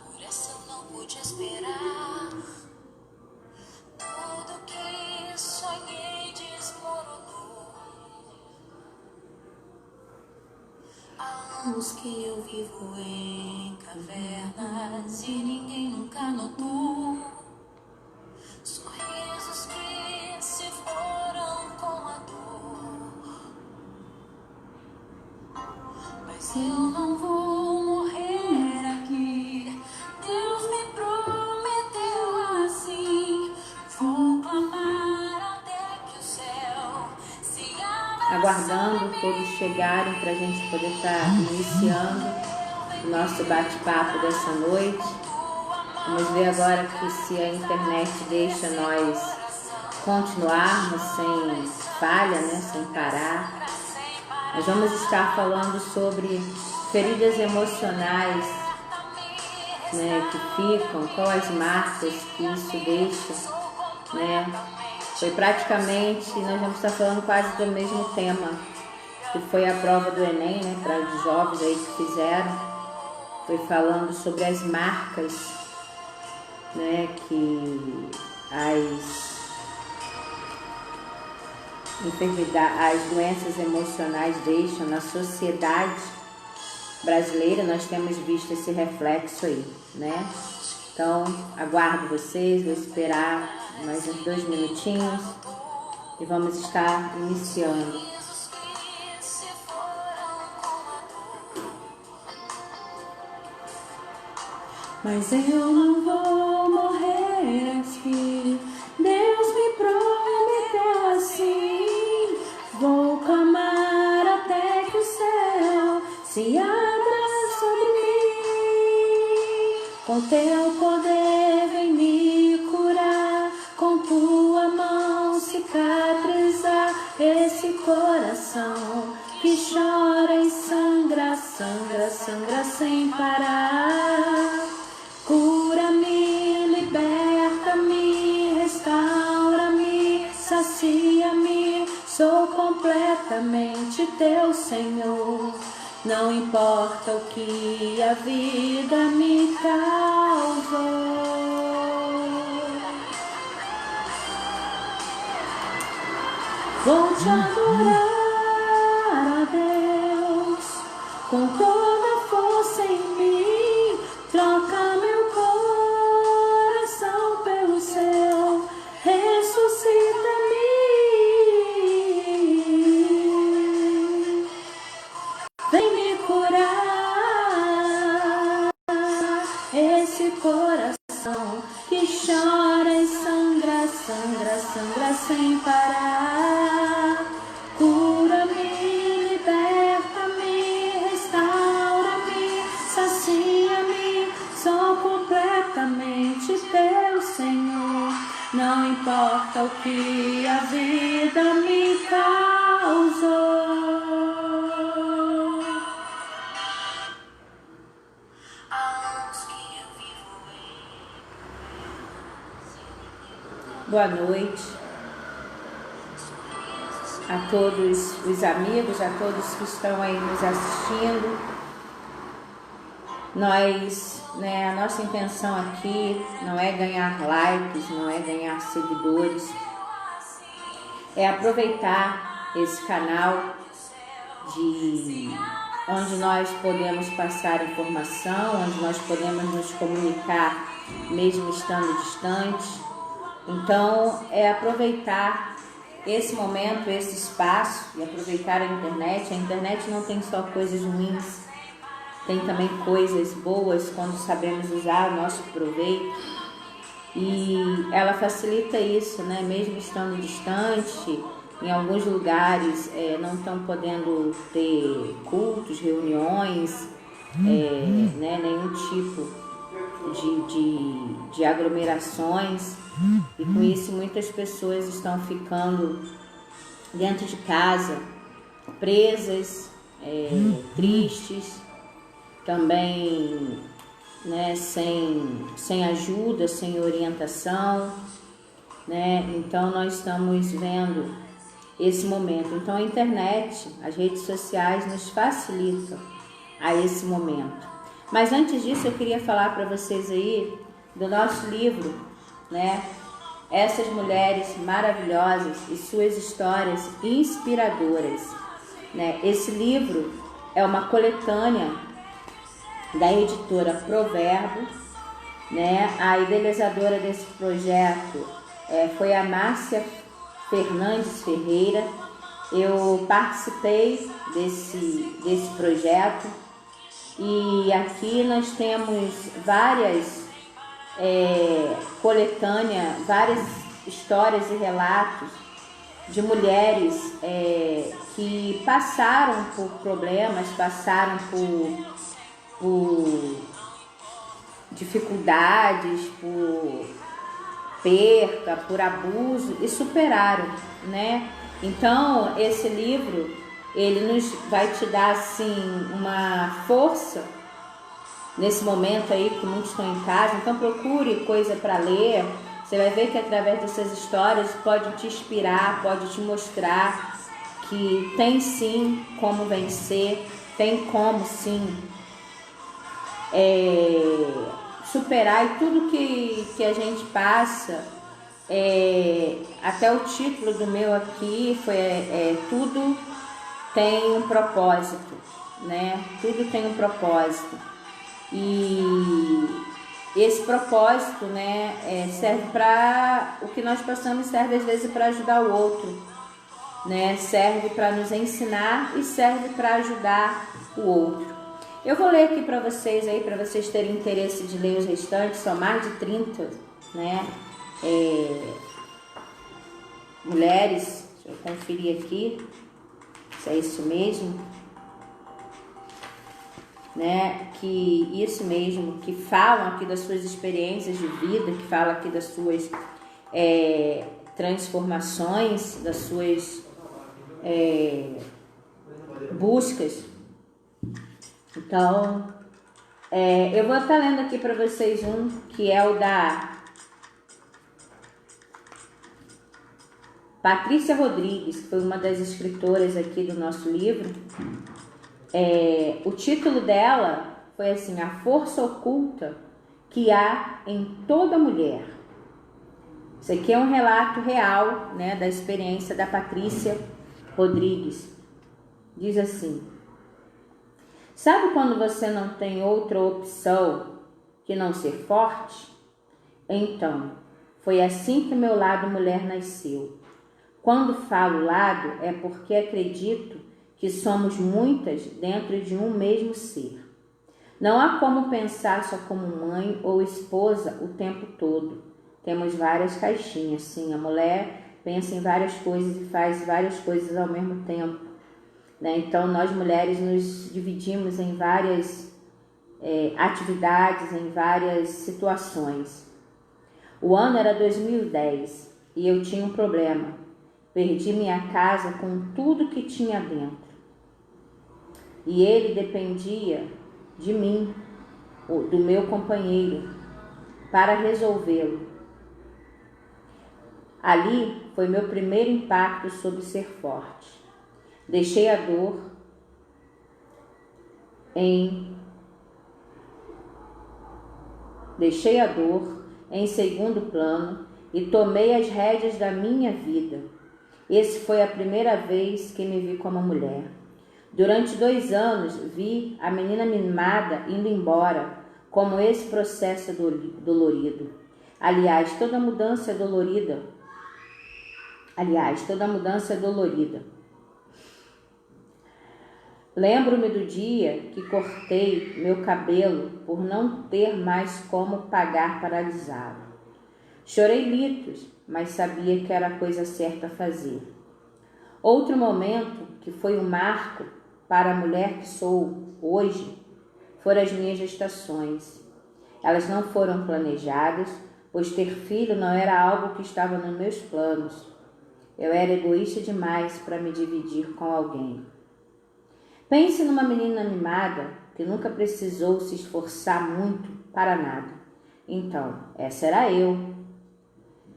Por essa eu não pude esperar. Tudo que sonhei desmoronou. Há anos que eu vivo em cavernas e ninguém nunca notou. Sorrisos que se foram com a dor. Mas eu não vou morrer aqui. Deus me prometeu assim. Vou clamar até que o céu se abra. Aguardando todos chegarem para a gente poder estar iniciando o nosso bate-papo dessa noite. Vamos ver agora que se a internet deixa nós continuarmos sem falha, né, sem parar. Nós vamos estar falando sobre feridas emocionais, né, que ficam, quais as marcas que isso deixa, né. Foi praticamente, nós vamos estar falando quase do mesmo tema, que foi a prova do Enem, né, para os jovens aí que fizeram. Foi falando sobre as marcas, né, que as enfermidades, as doenças emocionais deixam na sociedade brasileira. Nós temos visto esse reflexo aí, né? Então, aguardo vocês, vou esperar mais uns 2 minutinhos e vamos estar iniciando. Mas eu não vou morrer aqui. Deus me prometeu assim. Vou clamar até que o céu se abra sobre mim. Com teu poder vem me curar. Com tua mão cicatrizar esse coração que chora e sangra, sangra, sangra sem parar. Cura-me, liberta-me, restaura-me, sacia-me, sou completamente teu Senhor. Não importa o que a vida me causou. Vou te adorar a Deus com toda a força em mim. Troca meu coração pelo seu, ressuscita-me. Vem me curar esse coração que chora e sangra, sangra, sangra sem parar. Cura-me, liberta-me, restaura-me, sacia-me, sou completamente teu Senhor. Não importa o que a vida me causou. Boa noite a todos os amigos, a todos que estão aí nos assistindo. Nós, né, a nossa intenção aqui não é ganhar likes, não é ganhar seguidores, é aproveitar esse canal onde nós podemos passar informação, onde nós podemos nos comunicar mesmo estando distantes. Então, é aproveitar esse momento, esse espaço e aproveitar a internet. A internet não tem só coisas ruins, tem também coisas boas quando sabemos usar o nosso proveito. E ela facilita isso, né? Mesmo estando distante, em alguns lugares não estão podendo ter cultos, reuniões, né? Nenhum tipo de aglomerações. E com isso muitas pessoas estão ficando dentro de casa, presas, tristes, também, né, sem ajuda, sem orientação, né? Então nós estamos vendo esse momento. Então a internet, as redes sociais nos facilitam a esse momento. Mas antes disso, eu queria falar para vocês aí do nosso livro, né? Essas mulheres maravilhosas e suas histórias inspiradoras, né? Esse livro é uma coletânea da editora Proverbo, né? A idealizadora desse projeto foi a Márcia Fernandes Ferreira. Eu participei desse projeto e aqui nós temos várias coletâneas, várias histórias e relatos de mulheres que passaram por problemas, passaram por dificuldades, por perca, por abuso e superaram, né? Então, esse livro, ele vai te dar, assim, uma força nesse momento aí que muitos estão em casa. Então, procure coisa para ler. Você vai ver que através dessas histórias pode te inspirar, pode te mostrar que tem sim como vencer, tem como sim superar, e tudo que a gente passa, até o título do meu aqui foi tudo tem um propósito, né? Tudo tem um propósito. E esse propósito, né, serve para o que nós passamos, serve às vezes para ajudar o outro, né? Serve para nos ensinar e serve para ajudar o outro. Eu vou ler aqui para vocês aí, para vocês terem interesse de ler os restantes, são mais de 30, né? Mulheres, deixa eu conferir aqui se é isso mesmo, né? Que isso mesmo, que falam aqui das suas experiências de vida, que falam aqui das suas transformações, das suas buscas. Então, eu vou estar lendo aqui para vocês um que é o da Patrícia Rodrigues, que foi uma das escritoras aqui do nosso livro. O título dela foi assim: A Força Oculta que Há em Toda Mulher. Isso aqui é um relato real, né, da experiência da Patrícia Rodrigues. Diz assim: sabe quando você não tem outra opção que não ser forte? Então, foi assim que o meu lado mulher nasceu. Quando falo lado, é porque acredito que somos muitas dentro de um mesmo ser. Não há como pensar só como mãe ou esposa o tempo todo. Temos várias caixinhas, sim. A mulher pensa em várias coisas e faz várias coisas ao mesmo tempo, né? Então, nós mulheres nos dividimos em várias atividades, em várias situações. O ano era 2010 e eu tinha um problema. Perdi minha casa com tudo que tinha dentro. E ele dependia de mim, do meu companheiro, para resolvê-lo. Ali foi meu primeiro impacto sobre ser forte. Deixei a dor em segundo plano e tomei as rédeas da minha vida. Esse foi a primeira vez que me vi como mulher. Durante 2 anos, vi a menina mimada indo embora, como esse processo dolorido. Aliás, toda mudança é dolorida. Lembro-me do dia que cortei meu cabelo por não ter mais como pagar para alisá-lo. Chorei litros, mas sabia que era a coisa certa a fazer. Outro momento que foi um marco para a mulher que sou hoje foram as minhas gestações. Elas não foram planejadas, pois ter filho não era algo que estava nos meus planos. Eu era egoísta demais para me dividir com alguém. Pense numa menina mimada que nunca precisou se esforçar muito para nada. Então, essa era eu.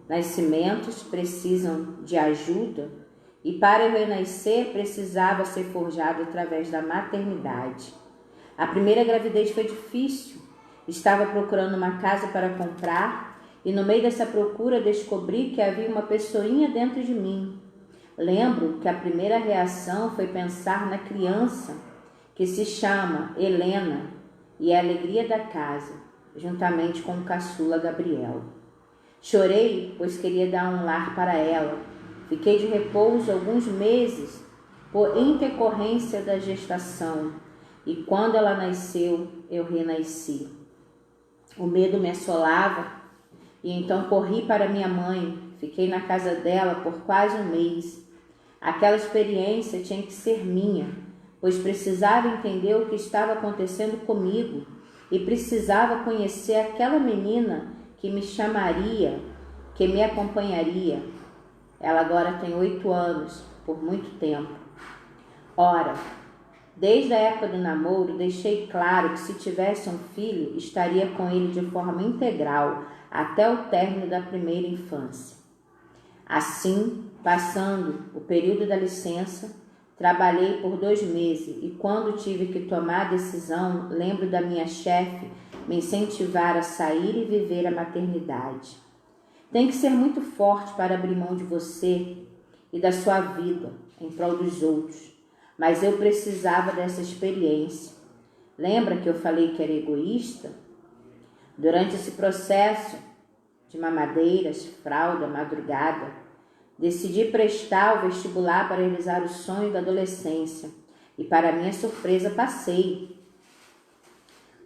Nascimentos precisam de ajuda e para eu renascer precisava ser forjado através da maternidade. A primeira gravidez foi difícil. Estava procurando uma casa para comprar e no meio dessa procura descobri que havia uma pessoinha dentro de mim. Lembro que a primeira reação foi pensar na criança, que se chama Helena e é a alegria da casa, juntamente com o caçula Gabriel. Chorei, pois queria dar um lar para ela. Fiquei de repouso alguns meses por intercorrência da gestação e quando ela nasceu, eu renasci. O medo me assolava e então corri para minha mãe. Fiquei na casa dela por quase um mês. Aquela experiência tinha que ser minha, pois precisava entender o que estava acontecendo comigo e precisava conhecer aquela menina que me chamaria, que me acompanharia. Ela agora tem 8 anos, por muito tempo. Ora, desde a época do namoro, deixei claro que se tivesse um filho, estaria com ele de forma integral até o término da primeira infância. Assim, passando o período da licença, trabalhei por 2 meses e quando tive que tomar a decisão, lembro da minha chefe me incentivar a sair e viver a maternidade. Tem que ser muito forte para abrir mão de você e da sua vida em prol dos outros, mas eu precisava dessa experiência. Lembra que eu falei que era egoísta? Durante esse processo de mamadeiras, fralda, madrugada, decidi prestar o vestibular para realizar o sonho da adolescência e, para minha surpresa, passei.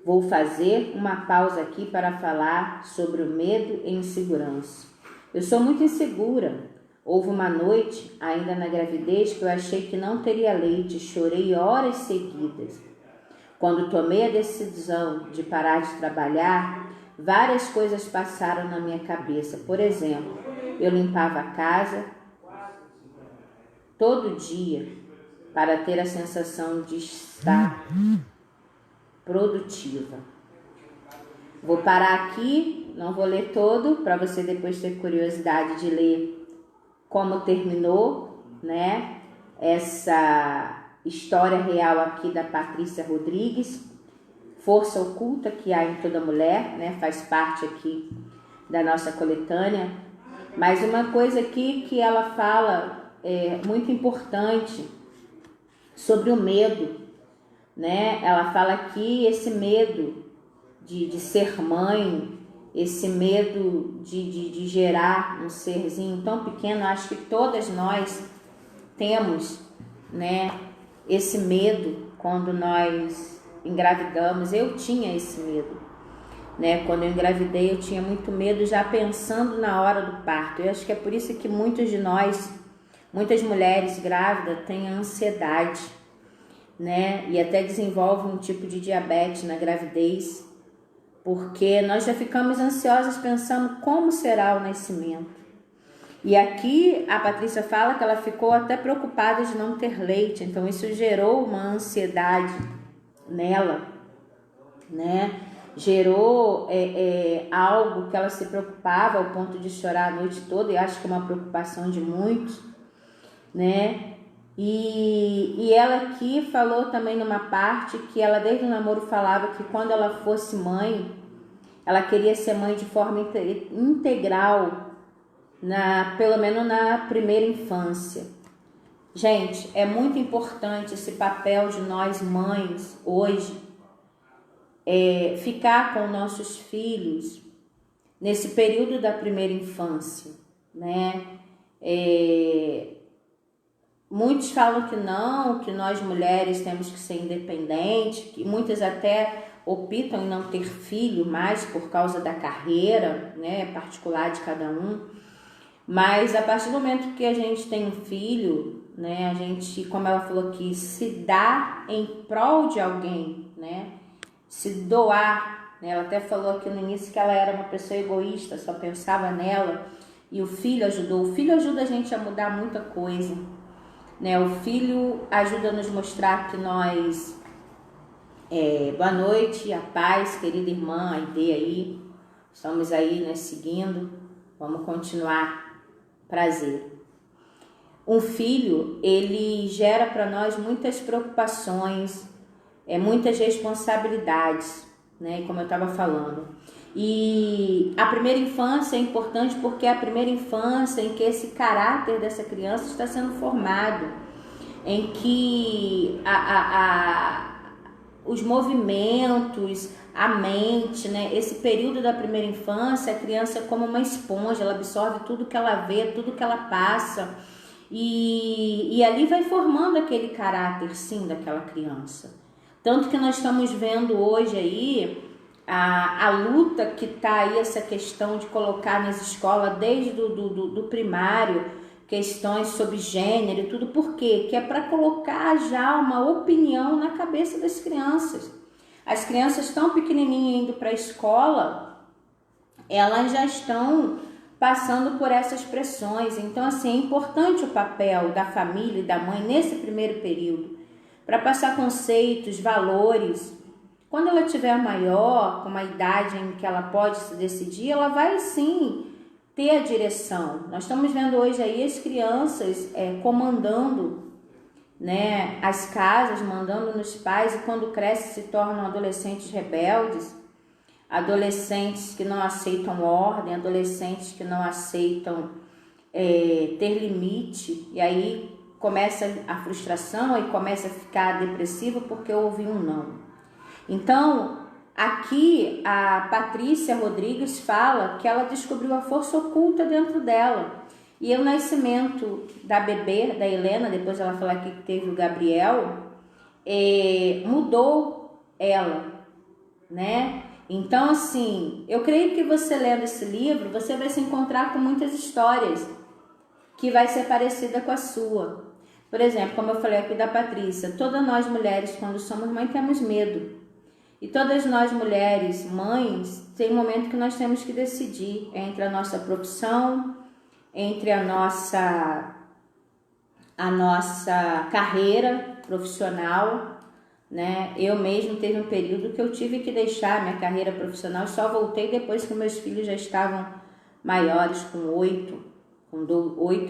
Vou fazer uma pausa aqui para falar sobre o medo e insegurança. Eu sou muito insegura. Houve uma noite, ainda na gravidez, que eu achei que não teria leite. Chorei horas seguidas. Quando tomei a decisão de parar de trabalhar, várias coisas passaram na minha cabeça. Por exemplo, eu limpava a casa todo dia para ter a sensação de estar produtiva. Vou parar aqui, não vou ler todo, para você depois ter curiosidade de ler como terminou, né, essa história real aqui da Patrícia Rodrigues, força oculta que há em toda mulher, né, faz parte aqui da nossa coletânea. Mas uma coisa aqui que ela fala é muito importante sobre o medo, né? Ela fala aqui esse medo de ser mãe, esse medo de gerar um serzinho tão pequeno. Acho que todas nós temos, né, esse medo quando nós engravidamos. Eu tinha esse medo, né? Quando eu engravidei eu tinha muito medo, já pensando na hora do parto. Eu acho que é por isso que muitos de nós, muitas mulheres grávidas têm ansiedade, né? E até desenvolvem um tipo de diabetes na gravidez, porque nós já ficamos ansiosas pensando como será o nascimento. E aqui a Patrícia fala que ela ficou até preocupada de não ter leite, então isso gerou uma ansiedade nela, né? Gerou algo que ela se preocupava ao ponto de chorar a noite toda, e acho que é uma preocupação de muitos, né? E ela aqui falou também numa parte que ela desde o namoro falava que quando ela fosse mãe, ela queria ser mãe de forma integral, pelo menos na primeira infância. Gente, é muito importante esse papel de nós mães hoje, ficar com nossos filhos nesse período da primeira infância, né? Muitos falam que não, que nós mulheres temos que ser independentes, que muitas até optam em não ter filho mais por causa da carreira, né, particular de cada um. Mas a partir do momento que a gente tem um filho, né, a gente, como ela falou aqui, se dá em prol de alguém, né, se doar, né? Ela até falou aqui no início que ela era uma pessoa egoísta, só pensava nela, e o filho ajudou. O filho ajuda a gente a mudar muita coisa, né? O filho ajuda a nos mostrar que nós... boa noite, a paz, querida irmã Aide aí, estamos aí, né, seguindo, vamos continuar, prazer. Um filho, ele gera para nós muitas preocupações, muitas responsabilidades, né? Como eu estava falando. E a primeira infância é importante porque é a primeira infância em que esse caráter dessa criança está sendo formado, em que os movimentos, a mente, né? Esse período da primeira infância, a criança é como uma esponja, ela absorve tudo que ela vê, tudo que ela passa, e ali vai formando aquele caráter, sim, daquela criança. Tanto que nós estamos vendo hoje aí a luta que está aí, essa questão de colocar nas escolas, desde do primário, questões sobre gênero e tudo. Por quê? Que é para colocar já uma opinião na cabeça das crianças. As crianças tão pequenininhas indo para a escola, elas já estão passando por essas pressões. Então, assim, é importante o papel da família e da mãe nesse primeiro período, para passar conceitos, valores. Quando ela tiver maior, com uma idade em que ela pode se decidir, ela vai sim ter a direção. Nós estamos vendo hoje aí as crianças comandando, né, as casas, mandando nos pais, e quando crescem se tornam adolescentes rebeldes, adolescentes que não aceitam ordem, adolescentes que não aceitam ter limite, e aí começa a frustração e começa a ficar depressivo porque houve um não. Então, aqui a Patrícia Rodrigues fala que ela descobriu a força oculta dentro dela. E o nascimento da bebê, da Helena, depois ela fala aqui que teve o Gabriel, mudou ela, né? Então, assim, eu creio que você lendo esse livro, você vai se encontrar com muitas histórias que vai ser parecida com a sua. Por exemplo, como eu falei aqui da Patrícia, todas nós mulheres, quando somos mãe, temos medo. E todas nós mulheres, mães, tem um momento que nós temos que decidir entre a nossa profissão, entre a nossa carreira profissional, né? Eu mesmo teve um período que eu tive que deixar minha carreira profissional e só voltei depois que meus filhos já estavam maiores, com 8,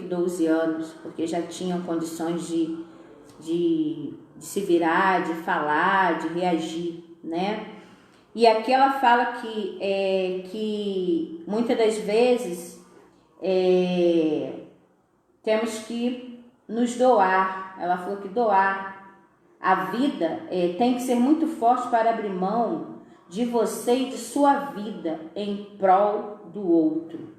12 anos, porque já tinham condições de se virar, de falar, de reagir, né? E aqui ela fala que muitas das vezes temos que nos doar. Ela falou que doar a vida tem que ser muito forte para abrir mão de você e de sua vida em prol do outro,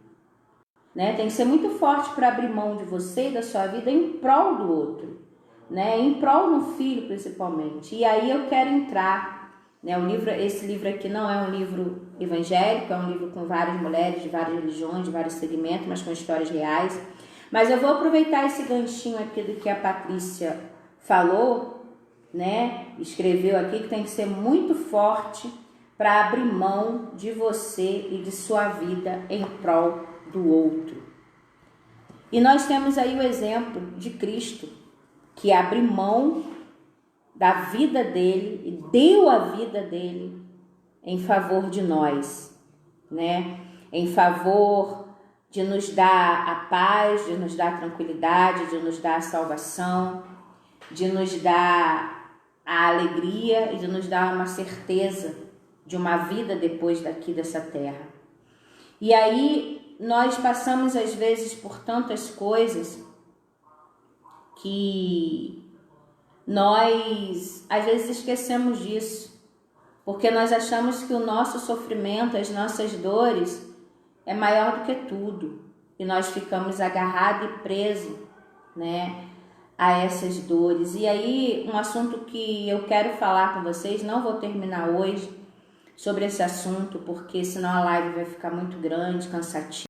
né? Tem que ser muito forte para abrir mão de você e da sua vida em prol do outro, né? Em prol do filho, principalmente. E aí eu quero entrar, né? Esse livro aqui não é um livro evangélico, é um livro com várias mulheres de várias religiões, de vários segmentos, mas com histórias reais. Mas eu vou aproveitar esse ganchinho aqui do que a Patrícia falou, né? Escreveu aqui, que tem que ser muito forte para abrir mão de você e de sua vida em prol do outro. E nós temos aí o exemplo de Cristo, que abriu mão da vida dele e deu a vida dele em favor de nós, né? Em favor de nos dar a paz, de nos dar a tranquilidade, de nos dar a salvação, de nos dar a alegria e de nos dar uma certeza de uma vida depois daqui dessa terra. E aí nós passamos às vezes por tantas coisas que nós às vezes esquecemos disso, porque nós achamos que o nosso sofrimento, as nossas dores é maior do que tudo, e nós ficamos agarrados e presos, né, a essas dores. E aí um assunto que eu quero falar com vocês, não vou terminar hoje sobre esse assunto, porque senão a live vai ficar muito grande, cansativa.